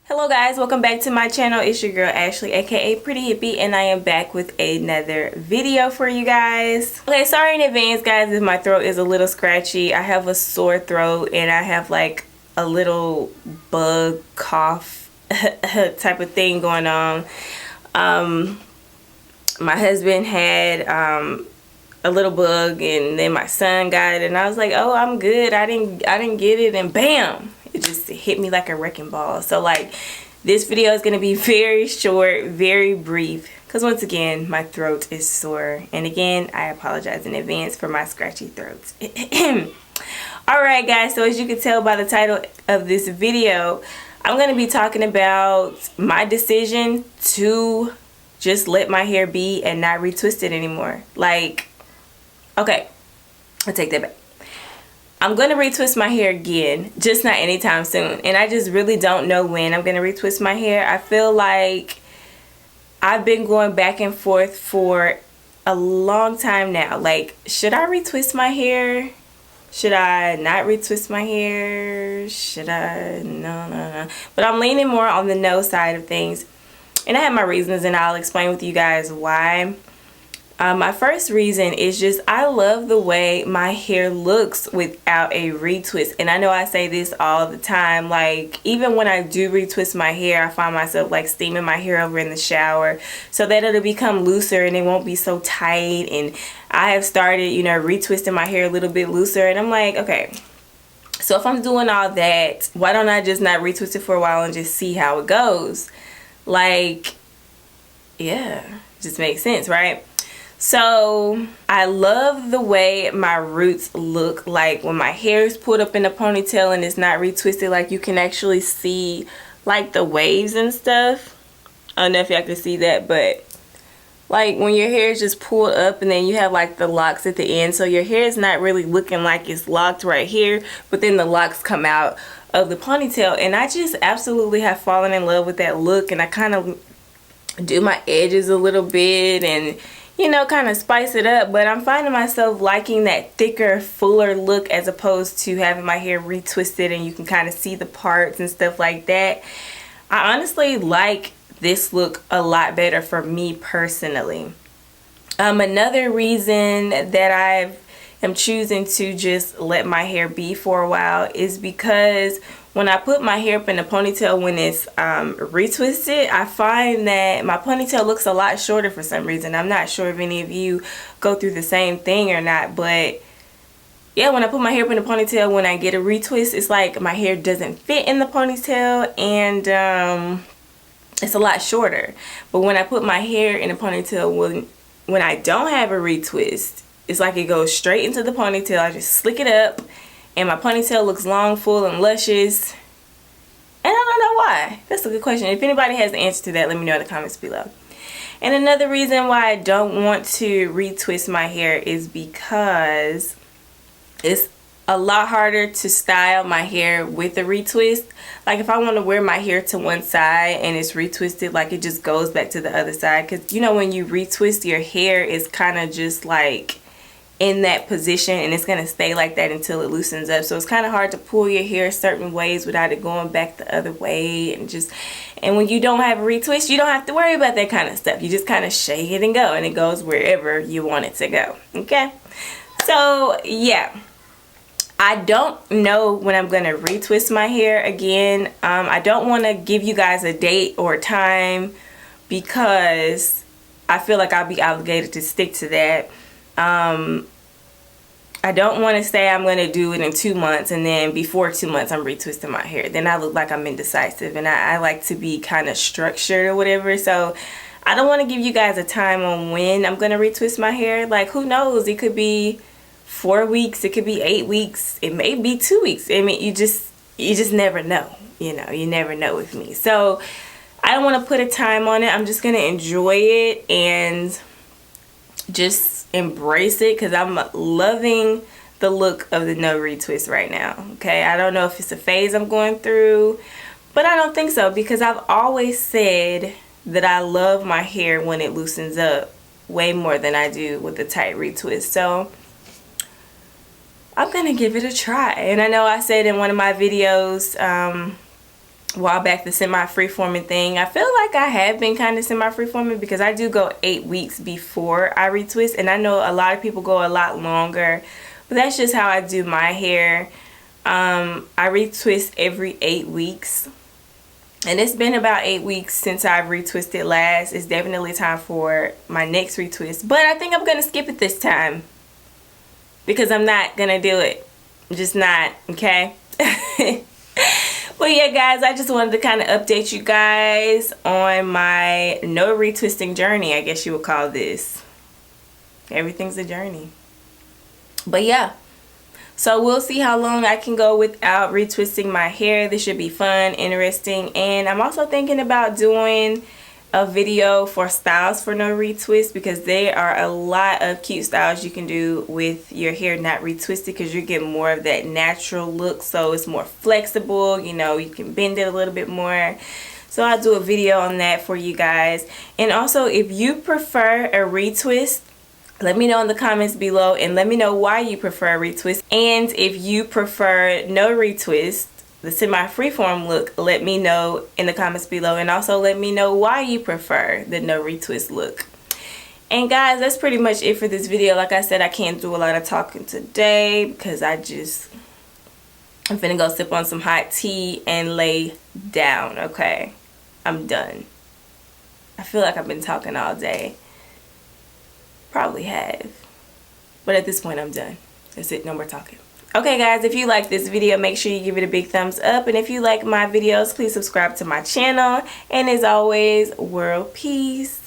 Hello guys, welcome back to my channel. It's your girl Ashley, aka Pretty Hippie, and I am back with another video for you guys. Okay, sorry in advance guys if my throat is a little scratchy. I have a sore throat and I have like a little bug cough type of thing going on. My husband had a little bug and then my son got it and I was like, oh, I'm good. I didn't get it, and bam, it just hit me like a wrecking ball. So like this video is going to be very short, very brief, because once again my throat is sore, and again I apologize in advance for my scratchy throat. Alright guys, so as you can tell by the title of this video, I'm going to be talking about my decision to just let my hair be and not retwist it anymore. Like, okay, I'll take that back. I'm going to retwist my hair again, just not anytime soon. And I just really don't know when I'm going to retwist my hair. I feel like I've been going back and forth for a long time now. Like, should I retwist my hair? Should I not retwist my hair? Should I? No. But I'm leaning more on the no side of things. And I have my reasons, and I'll explain with you guys why. My first reason is just I love the way my hair looks without a retwist. And I know I say this all the time, like even when I do retwist my hair, I find myself like steaming my hair over in the shower so that it'll become looser and it won't be so tight. And I have started, you know, retwisting my hair a little bit looser, and I'm like, okay, so if I'm doing all that, why don't I just not retwist it for a while and just see how it goes? Like, yeah, just makes sense, right? So I love the way my roots look like when my hair is pulled up in a ponytail and it's not retwisted. Like you can actually see like the waves and stuff. I don't know if y'all can see that, but like when your hair is just pulled up and then you have like the locks at the end, so your hair is not really looking like it's locked right here, but then the locks come out of the ponytail. And I just absolutely have fallen in love with that look, and I kind of do my edges a little bit and, you know, kind of spice it up. But I'm finding myself liking that thicker, fuller look as opposed to having my hair retwisted and you can kind of see the parts and stuff like that. I honestly like this look a lot better for me personally. Another reason that I am choosing to just let my hair be for a while is because when I put my hair up in a ponytail when it's retwisted, I find that my ponytail looks a lot shorter for some reason. I'm not sure if any of you go through the same thing or not, but yeah, when I put my hair up in a ponytail, when I get a retwist, it's like my hair doesn't fit in the ponytail, and it's a lot shorter. But when I put my hair in a ponytail when I don't have a retwist, it's like it goes straight into the ponytail. I just slick it up and my ponytail looks long, full, and luscious. And I don't know why. That's a good question. If anybody has the answer to that, let me know in the comments below. And another reason why I don't want to retwist my hair is because it's a lot harder to style my hair with a retwist. Like if I want to wear my hair to one side and it's retwisted, like it just goes back to the other side. Because you know when you retwist, your hair is kind of just like in that position and it's going to stay like that until it loosens up. So it's kind of hard to pull your hair certain ways without it going back the other way. And when you don't have a retwist, you don't have to worry about that kind of stuff. You just kind of shake it and go, and it goes wherever you want it to go. Okay, so yeah, I don't know when I'm going to retwist my hair again. I don't want to give you guys a date or a time because I feel like I'll be obligated to stick to that. I don't want to say I'm going to do it in 2 months and then before 2 months I'm retwisting my hair. Then I look like I'm indecisive, and I like to be kind of structured or whatever. So I don't want to give you guys a time on when I'm going to retwist my hair. Like, who knows? It could be 4 weeks. It could be 8 weeks. It may be 2 weeks. I mean, you just never know. You know, you never know with me. So I don't want to put a time on it. I'm just going to enjoy it and just embrace it because I'm loving the look of the no retwist right now. Okay, I don't know if it's a phase I'm going through, but I don't think so, because I've always said that I love my hair when it loosens up way more than I do with a tight retwist. So I'm gonna give it a try. And I know I said in one of my videos while back, the semi-freeforming thing. I feel like I have been kind of semi-freeforming because I do go 8 weeks before I retwist, and I know a lot of people go a lot longer, but that's just how I do my hair. I retwist every 8 weeks, and it's been about 8 weeks since I've retwisted last. It's definitely time for my next retwist, but I think I'm gonna skip it this time because I'm not gonna do it. I'm just not, okay? Well, yeah, guys, I just wanted to kind of update you guys on my no retwisting journey, I guess you would call this. Everything's a journey. But yeah, so we'll see how long I can go without retwisting my hair. This should be fun, interesting, and I'm also thinking about doing a video for styles for no retwist, because there are a lot of cute styles you can do with your hair not retwisted, because you're getting more of that natural look, so it's more flexible, you know, you can bend it a little bit more. So I'll do a video on that for you guys. And also, if you prefer a retwist, let me know in the comments below, and let me know why you prefer a retwist. And if you prefer no retwist, the semi-freeform look, let me know in the comments below, and also let me know why you prefer the no retwist look. And guys, that's pretty much it for this video. Like I said, I can't do a lot of talking today because I'm finna go sip on some hot tea and lay down, okay? I'm done. I feel like I've been talking all day. Probably have. But at this point, I'm done. That's it. No more talking. Okay, guys, if you like this video, make sure you give it a big thumbs up. And if you like my videos, please subscribe to my channel. And as always, world peace.